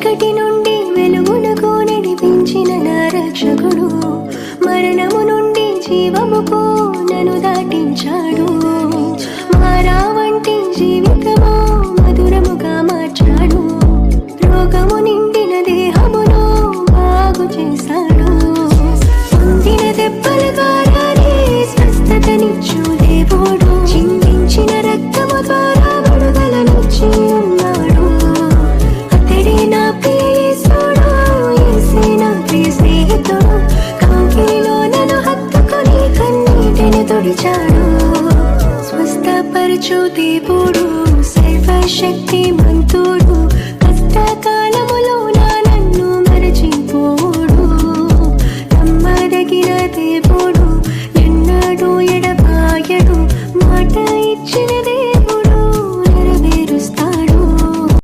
చీకటి నుండి వెలుగునకు నడిపించిన నా రక్షకుడు, మరణము నుండి జీవముకు నన్ను దాటించాడు. మారా వంటి జీవితము మధురముగా మార్చాడు, రోగము నిండిన దేహమును బాగు చేశాడు. పొందిన దెబ్బల ద్వారానే స్వస్థతనిచ్చు దేవుడు, చిందించిన రక్తము ద్వారా విడుదలనిచ్చి ఉన్నాడు. అతడే నా ప్రియ యేసుడు, యేసే నా ప్రియ స్నేహితుడు, కౌగిలిలో నన్ను హత్తుకొని కన్నీటిని తుడిచాడు. స్వస్థపరచు దేవుడు, సర్వశక్తిమంతుడు.